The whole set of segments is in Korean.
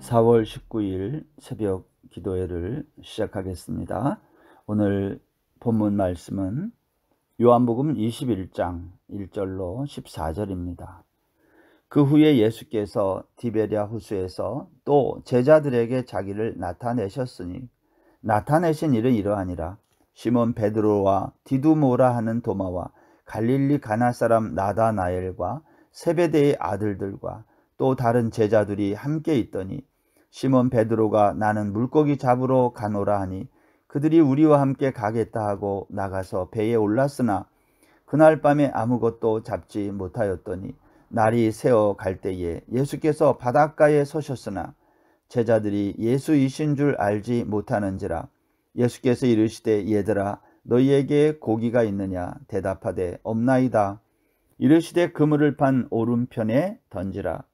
4월 19일 새벽 기도회를 시작하겠습니다. 오늘 본문 말씀은 요한복음 21장 1절로 14절입니다. 그 후에 예수께서 디베랴 호수에서 또 제자들에게 자기를 나타내셨으니 나타내신 일은 이러하니라. 시몬 베드로와 디두모라 하는 도마와 갈릴리 가나 사람 나다나엘과 세베대의 아들들과 또 다른 제자들이 함께 있더니 시몬 베드로가 나는 물고기 잡으러 가노라 하니 그들이 우리와 함께 가겠다 하고 나가서 배에 올랐으나 그날 밤에 아무것도 잡지 못하였더니 날이 새어 갈 때에 예수께서 바닷가에 서셨으나 제자들이 예수이신 줄 알지 못하는지라. 예수께서 이르시되 얘들아 너희에게 고기가 있느냐 대답하되 없나이다. 이르시되 그물을 판 오른편에 던지라.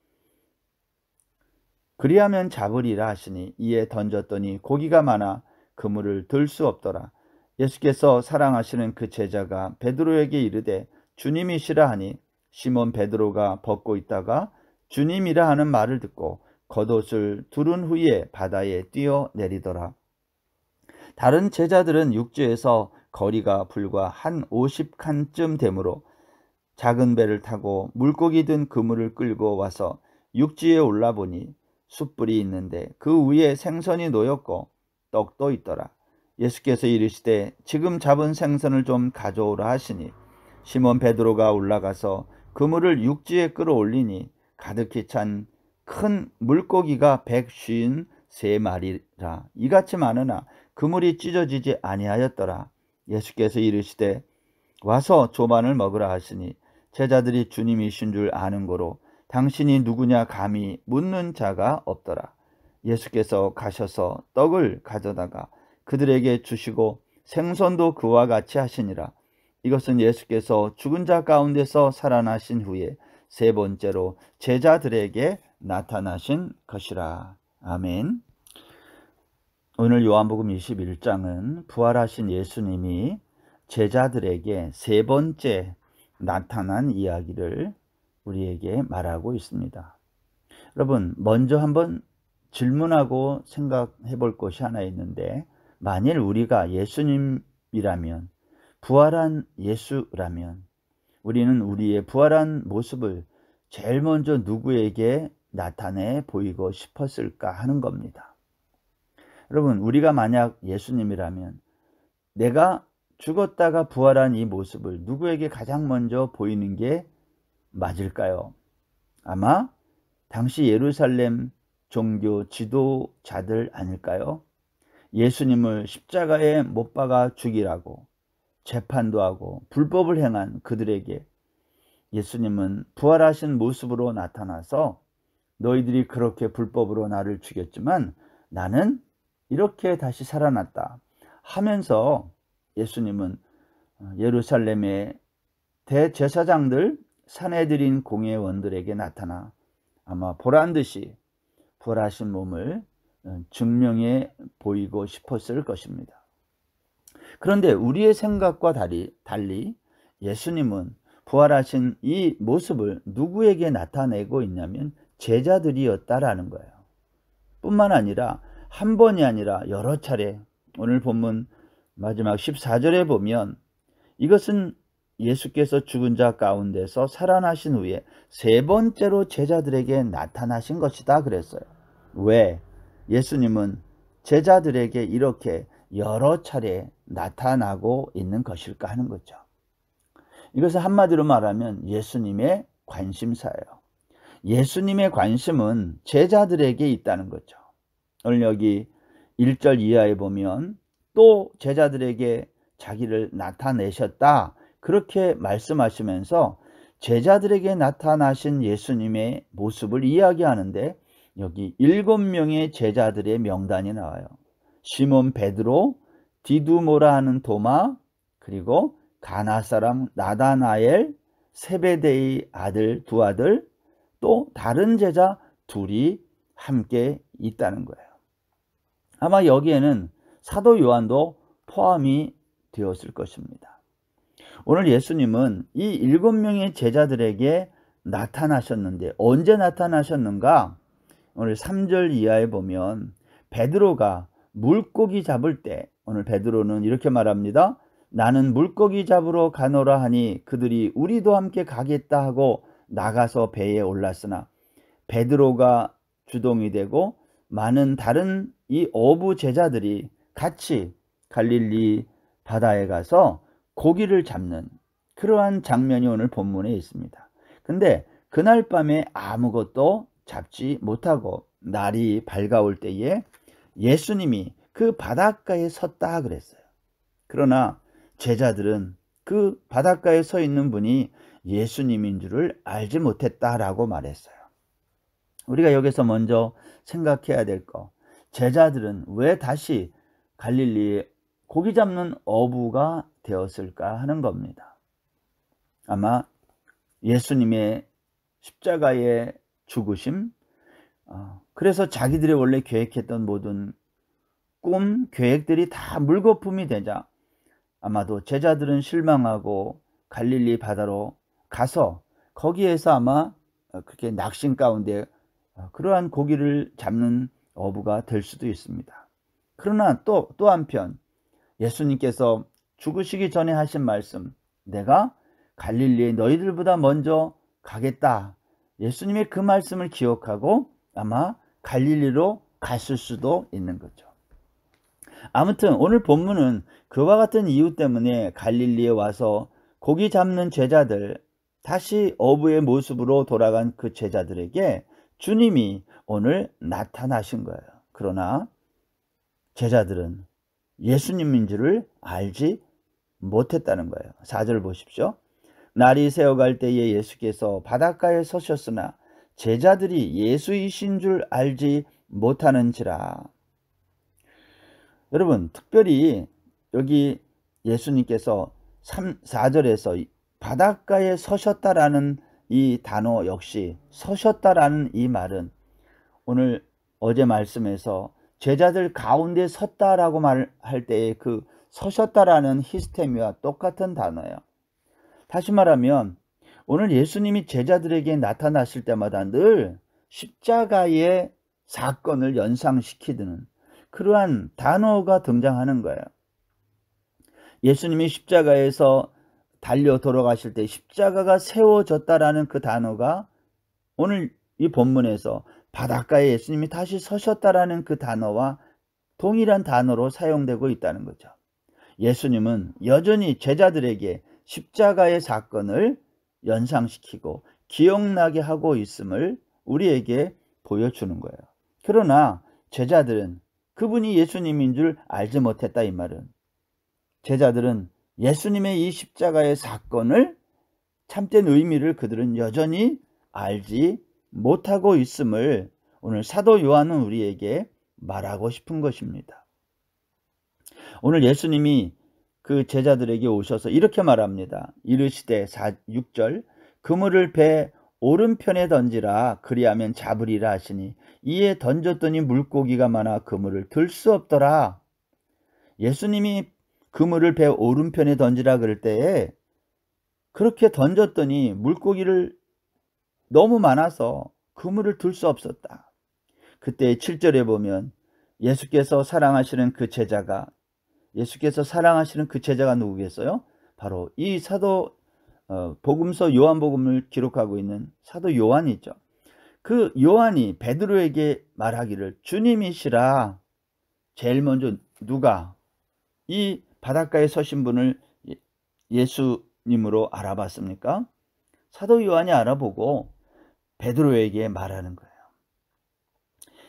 그리하면 잡으리라 하시니 이에 던졌더니 고기가 많아 그물을 들 수 없더라. 예수께서 사랑하시는 그 제자가 베드로에게 이르되 주님이시라 하니 시몬 베드로가 벗고 있다가 주님이라 하는 말을 듣고 겉옷을 두른 후에 바다에 뛰어내리더라. 다른 제자들은 육지에서 거리가 불과 한 50칸쯤 되므로 작은 배를 타고 물고기 든 그물을 끌고 와서 육지에 올라보니 숯불이 있는데 그 위에 생선이 놓였고 떡도 있더라. 예수께서 이르시되 지금 잡은 생선을 좀 가져오라 하시니 시몬 베드로가 올라가서 그물을 육지에 끌어올리니 가득히 찬 큰 물고기가 153마리라. 이같이 많으나 그물이 찢어지지 아니하였더라. 예수께서 이르시되 와서 조반을 먹으라 하시니 제자들이 주님이신 줄 아는 고로 당신이 누구냐 감히 묻는 자가 없더라. 예수께서 가셔서 떡을 가져다가 그들에게 주시고 생선도 그와 같이 하시니라. 이것은 예수께서 죽은 자 가운데서 살아나신 후에 세 번째로 제자들에게 나타나신 것이라. 아멘. 오늘 요한복음 21장은 부활하신 예수님이 제자들에게 세 번째 나타난 이야기를 우리에게 말하고 있습니다. 여러분, 먼저 한번 질문하고 생각해 볼 것이 하나 있는데, 만일 우리가 예수님이라면, 부활한 예수라면 우리는 우리의 부활한 모습을 제일 먼저 누구에게 나타내 보이고 싶었을까 하는 겁니다. 여러분, 우리가 만약 예수님이라면 내가 죽었다가 부활한 이 모습을 누구에게 가장 먼저 보이는 게 맞을까요? 아마 당시 예루살렘 종교 지도자들 아닐까요? 예수님을 십자가에 못 박아 죽이라고 재판도 하고 불법을 행한 그들에게 예수님은 부활하신 모습으로 나타나서 너희들이 그렇게 불법으로 나를 죽였지만 나는 이렇게 다시 살아났다 하면서 예수님은 예루살렘의 대제사장들 산헤드린 공회원들에게 나타나 아마 보란듯이 부활하신 몸을 증명해 보이고 싶었을 것입니다. 그런데 우리의 생각과 달리 예수님은 부활하신 이 모습을 누구에게 나타내고 있냐면 제자들이었다라는 거예요. 뿐만 아니라 한 번이 아니라 여러 차례, 오늘 본문 마지막 14절에 보면 이것은 예수께서 죽은 자 가운데서 살아나신 후에 세 번째로 제자들에게 나타나신 것이다 그랬어요. 왜? 예수님은 제자들에게 이렇게 여러 차례 나타나고 있는 것일까 하는 거죠. 이것을 한마디로 말하면 예수님의 관심사예요. 예수님의 관심은 제자들에게 있다는 거죠. 오늘 여기 1절 이하에 보면 또 제자들에게 자기를 나타내셨다 그렇게 말씀하시면서 제자들에게 나타나신 예수님의 모습을 이야기하는데 여기 7명의 제자들의 명단이 나와요. 시몬 베드로, 디두모라 하는 도마, 그리고 가나 사람 나다나엘, 세베대의 아들 두 아들, 또 다른 제자 둘이 함께 있다는 거예요. 아마 여기에는 사도 요한도 포함이 되었을 것입니다. 오늘 예수님은 이 7명의 제자들에게 나타나셨는데 언제 나타나셨는가? 오늘 3절 이하에 보면 베드로가 물고기 잡을 때, 오늘 베드로는 이렇게 말합니다. 나는 물고기 잡으러 가노라 하니 그들이 우리도 함께 가겠다 하고 나가서 배에 올랐으나 베드로가 주동이 되고 많은 다른 이 어부 제자들이 같이 갈릴리 바다에 가서 고기를 잡는 그러한 장면이 오늘 본문에 있습니다. 근데 그날 밤에 아무것도 잡지 못하고 날이 밝아올 때에 예수님이 그 바닷가에 섰다 그랬어요. 그러나 제자들은 그 바닷가에 서 있는 분이 예수님인 줄을 알지 못했다라고 말했어요. 우리가 여기서 먼저 생각해야 될 거, 제자들은 왜 다시 갈릴리에 고기 잡는 어부가 되었을까 하는 겁니다. 아마 예수님의 십자가의 죽으심, 그래서 자기들이 원래 계획했던 모든 꿈, 계획들이 다 물거품이 되자 아마도 제자들은 실망하고 갈릴리 바다로 가서 거기에서 아마 그렇게 낙심 가운데 그러한 고기를 잡는 어부가 될 수도 있습니다. 그러나 또 한편 예수님께서 죽으시기 전에 하신 말씀, 내가 갈릴리에 너희들보다 먼저 가겠다. 예수님의 그 말씀을 기억하고 아마 갈릴리로 갔을 수도 있는 거죠. 아무튼 오늘 본문은 그와 같은 이유 때문에 갈릴리에 와서 고기 잡는 제자들, 다시 어부의 모습으로 돌아간 그 제자들에게 주님이 오늘 나타나신 거예요. 그러나 제자들은 예수님인 줄을 알지 못했다는 거예요. 4절 보십시오. 날이 새어갈 때에 예수께서 바닷가에 서셨으나 제자들이 예수이신 줄 알지 못하는지라. 여러분, 특별히 여기 예수님께서 4절에서 바닷가에 서셨다라는 이 단어 역시, 서셨다라는 이 말은 오늘 어제 말씀에서 제자들 가운데 섰다라고 말할 때의 그 서셨다라는 히스테미와 똑같은 단어예요. 다시 말하면 오늘 예수님이 제자들에게 나타나실 때마다 늘 십자가의 사건을 연상시키는 그러한 단어가 등장하는 거예요. 예수님이 십자가에서 달려 돌아가실 때 십자가가 세워졌다라는 그 단어가 오늘 이 본문에서 바닷가에 예수님이 다시 서셨다라는 그 단어와 동일한 단어로 사용되고 있다는 거죠. 예수님은 여전히 제자들에게 십자가의 사건을 연상시키고 기억나게 하고 있음을 우리에게 보여주는 거예요. 그러나 제자들은 그분이 예수님인 줄 알지 못했다, 이 말은 제자들은 예수님의 이 십자가의 사건을, 참된 의미를 그들은 여전히 알지 못하고 있음을 오늘 사도 요한은 우리에게 말하고 싶은 것입니다. 오늘 예수님이 그 제자들에게 오셔서 이렇게 말합니다. 이르시되 6절 그물을 배 오른편에 던지라 그리하면 잡으리라 하시니 이에 던졌더니 물고기가 많아 그물을 들 수 없더라. 예수님이 그물을 배 오른편에 던지라 그럴 때에 그렇게 던졌더니 물고기를 너무 많아서 그물을 들 수 없었다. 그때 7절에 보면 예수께서 사랑하시는 그 제자가 누구겠어요? 바로 이 사도 복음서 요한복음을 기록하고 있는 사도 요한이죠. 그 요한이 베드로에게 말하기를 주님이시라. 제일 먼저 누가 이 바닷가에 서신 분을 예수님으로 알아봤습니까? 사도 요한이 알아보고 베드로에게 말하는 거예요.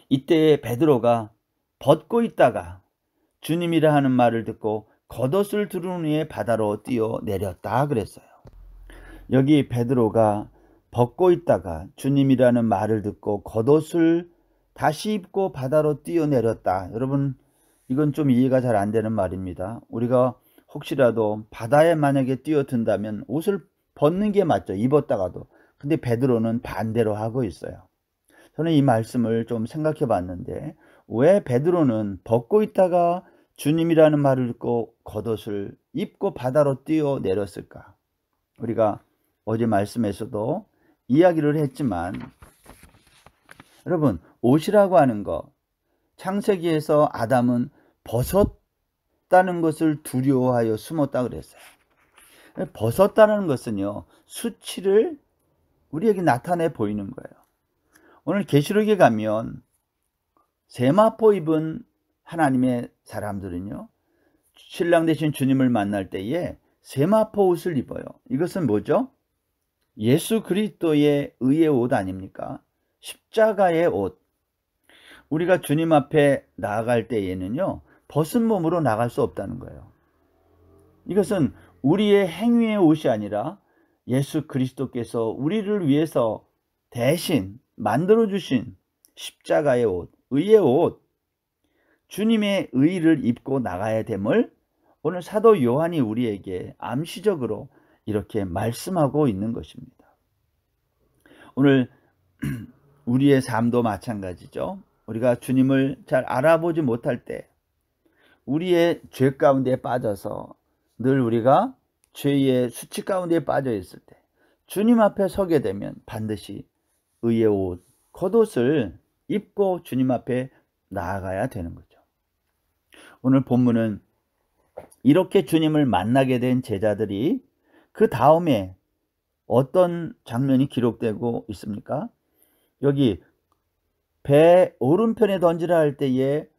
이때 베드로가 벗고 있다가 주님이라 하는 말을 듣고 겉옷을 두른 후에 바다로 뛰어내렸다 그랬어요. 여기 베드로가 벗고 있다가 주님이라는 말을 듣고 겉옷을 다시 입고 바다로 뛰어내렸다. 여러분, 이건 좀 이해가 잘 안 되는 말입니다. 우리가 혹시라도 바다에 만약에 뛰어든다면 옷을 벗는 게 맞죠. 입었다가도. 근데 베드로는 반대로 하고 있어요. 저는 이 말씀을 좀 생각해 봤는데 왜 베드로는 벗고 있다가 주님이라는 말을 듣고 겉옷을 입고 바다로 뛰어내렸을까? 우리가 어제 말씀에서도 이야기를 했지만 여러분, 옷이라고 하는 것, 창세기에서 아담은 벗었다는 것을 두려워하여 숨었다 그랬어요. 벗었다는 것은요, 수치를 우리에게 나타내 보이는 거예요. 오늘 계시록에 가면 세마포 입은 하나님의 사람들은요, 신랑 되신 주님을 만날 때에 세마포 옷을 입어요. 이것은 뭐죠? 예수 그리스도의 의의 옷 아닙니까? 십자가의 옷. 우리가 주님 앞에 나아갈 때에는요, 벗은 몸으로 나갈 수 없다는 거예요. 이것은 우리의 행위의 옷이 아니라 예수 그리스도께서 우리를 위해서 대신 만들어주신 십자가의 옷, 의의 옷, 주님의 의를 입고 나가야 됨을 오늘 사도 요한이 우리에게 암시적으로 이렇게 말씀하고 있는 것입니다. 오늘 우리의 삶도 마찬가지죠. 우리가 주님을 잘 알아보지 못할 때 우리의 죄 가운데 빠져서 늘 우리가 죄의 수치 가운데 빠져 있을 때 주님 앞에 서게 되면 반드시 의의 옷, 겉옷을 입고 주님 앞에 나아가야 되는 거죠. 오늘 본문은 이렇게 주님을 만나게 된 제자들이 그 다음에 어떤 장면이 기록되고 있습니까? 여기 배 오른편에 던지라 할 때에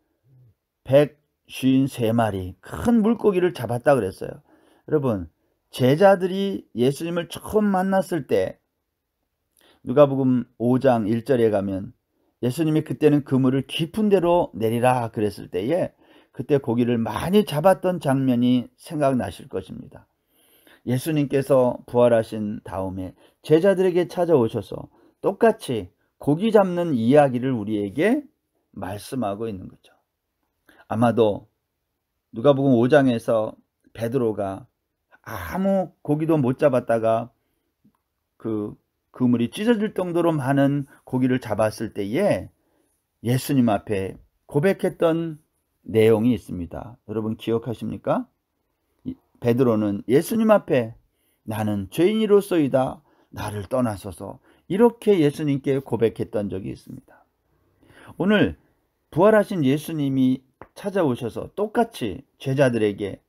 153마리 큰 물고기를 잡았다 그랬어요. 여러분, 제자들이 예수님을 처음 만났을 때 누가복음 5장 1절에 가면 예수님이 그때는 그물을 깊은 데로 내리라 그랬을 때에 그때 고기를 많이 잡았던 장면이 생각나실 것입니다. 예수님께서 부활하신 다음에 제자들에게 찾아오셔서 똑같이 고기 잡는 이야기를 우리에게 말씀하고 있는 거죠. 아마도 누가복음 5장에서 베드로가 아무 고기도 못 잡았다가 그 그물이 찢어질 정도로 많은 고기를 잡았을 때에 예수님 앞에 고백했던 내용이 있습니다. 여러분 기억하십니까? 베드로는 예수님 앞에 나는 죄인이로소이다, 나를 떠나소서, 이렇게 예수님께 고백했던 적이 있습니다. 오늘 부활하신 예수님이 찾아오셔서 똑같이 제자들에게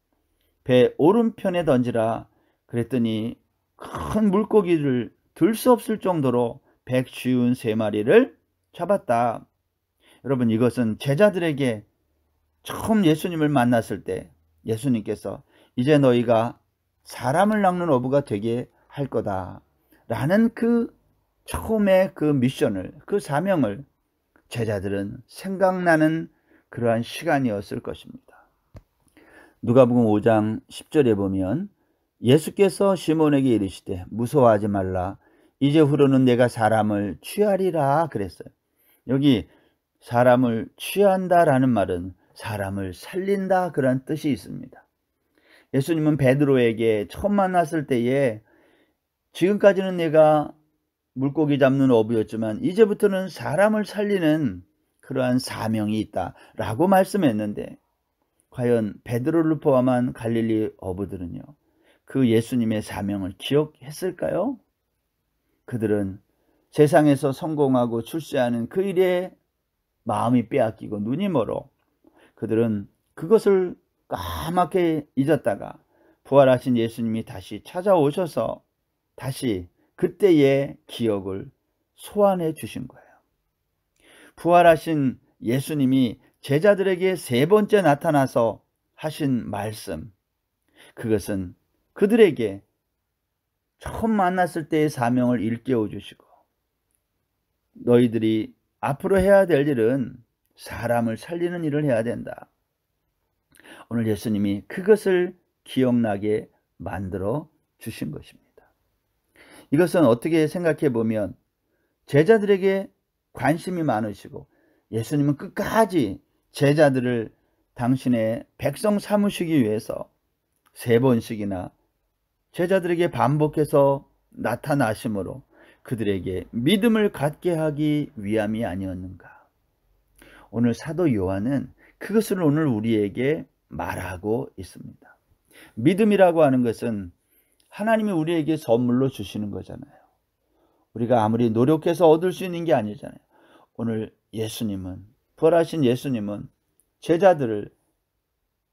배 오른편에 던지라 그랬더니 큰 물고기를 들 수 없을 정도로 153마리를 잡았다. 여러분, 이것은 제자들에게 처음 예수님을 만났을 때 예수님께서 이제 너희가 사람을 낚는 어부가 되게 할 거다 라는 그 처음의 그 미션을, 그 사명을 제자들은 생각나는 그러한 시간이었을 것입니다. 누가복음 5장 10절에 보면 예수께서 시몬에게 이르시되 무서워하지 말라, 이제후로는 내가 사람을 취하리라 그랬어요. 여기 사람을 취한다라는 말은 사람을 살린다 그런 뜻이 있습니다. 예수님은 베드로에게 처음 만났을 때에 지금까지는 내가 물고기 잡는 어부였지만 이제부터는 사람을 살리는 그러한 사명이 있다라고 말씀했는데, 과연 베드로를 포함한 갈릴리 어부들은요, 그 예수님의 사명을 기억했을까요? 그들은 세상에서 성공하고 출세하는 그 일에 마음이 빼앗기고 눈이 멀어 그들은 그것을 까맣게 잊었다가 부활하신 예수님이 다시 찾아오셔서 다시 그때의 기억을 소환해 주신 거예요. 부활하신 예수님이 제자들에게 세 번째 나타나서 하신 말씀, 그것은 그들에게 처음 만났을 때의 사명을 일깨워 주시고, 너희들이 앞으로 해야 될 일은 사람을 살리는 일을 해야 된다. 오늘 예수님이 그것을 기억나게 만들어 주신 것입니다. 이것은 어떻게 생각해 보면 제자들에게 관심이 많으시고 예수님은 끝까지 제자들을 당신의 백성 삼으시기 위해서 세 번씩이나 제자들에게 반복해서 나타나심으로 그들에게 믿음을 갖게 하기 위함이 아니었는가. 오늘 사도 요한은 그것을 오늘 우리에게 말하고 있습니다. 믿음이라고 하는 것은 하나님이 우리에게 선물로 주시는 거잖아요. 우리가 아무리 노력해서 얻을 수 있는 게 아니잖아요. 오늘 예수님은, 부활하신 예수님은 제자들을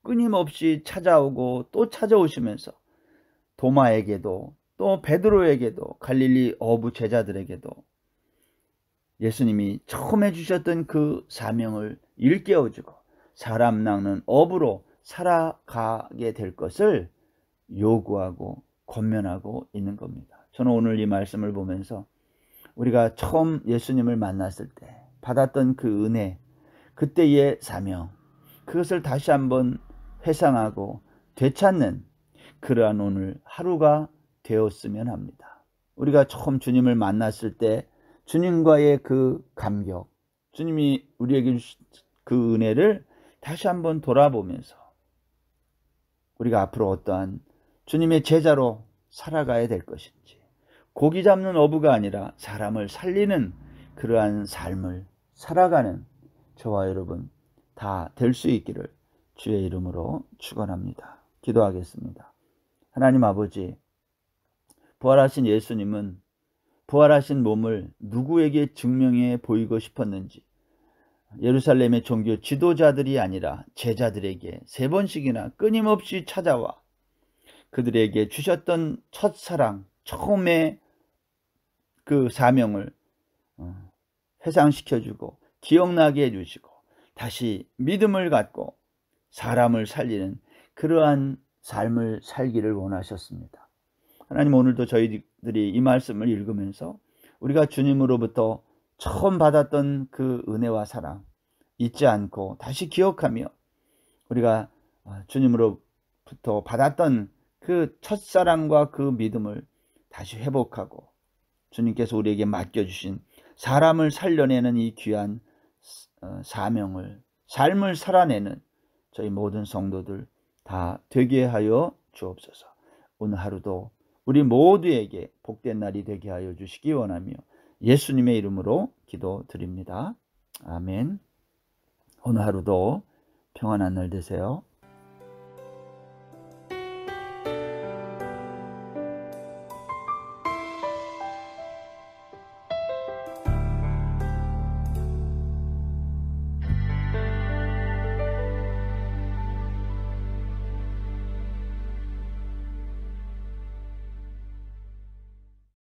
끊임없이 찾아오고 또 찾아오시면서 도마에게도 또 베드로에게도 갈릴리 어부 제자들에게도 예수님이 처음 해주셨던 그 사명을 일깨워주고 사람 낚는 어부로 살아가게 될 것을 요구하고 권면하고 있는 겁니다. 저는 오늘 이 말씀을 보면서 우리가 처음 예수님을 만났을 때 받았던 그 은혜, 그때의 사명, 그것을 다시 한번 회상하고 되찾는 그러한 오늘 하루가 되었으면 합니다. 우리가 처음 주님을 만났을 때 주님과의 그 감격, 주님이 우리에게 주신 그 은혜를 다시 한번 돌아보면서 우리가 앞으로 어떠한 주님의 제자로 살아가야 될 것인지, 고기 잡는 어부가 아니라 사람을 살리는 그러한 삶을 살아가는 저와 여러분 다 될 수 있기를 주의 이름으로 축원합니다. 기도하겠습니다. 하나님 아버지, 부활하신 예수님은 부활하신 몸을 누구에게 증명해 보이고 싶었는지 예루살렘의 종교 지도자들이 아니라 제자들에게 3번씩이나 끊임없이 찾아와 그들에게 주셨던 첫사랑, 처음의 그 사명을 회상시켜주고 기억나게 해주시고 다시 믿음을 갖고 사람을 살리는 그러한 삶을 살기를 원하셨습니다. 하나님, 오늘도 저희들이 이 말씀을 읽으면서 우리가 주님으로부터 처음 받았던 그 은혜와 사랑 잊지 않고 다시 기억하며 우리가 주님으로부터 받았던 그 첫사랑과 그 믿음을 다시 회복하고 주님께서 우리에게 맡겨주신 사람을 살려내는 이 귀한 사명을, 삶을 살아내는 저희 모든 성도들 다 되게 하여 주옵소서. 오늘 하루도 우리 모두에게 복된 날이 되게 하여 주시기 원하며 예수님의 이름으로 기도드립니다. 아멘. 오늘 하루도 평안한 날 되세요.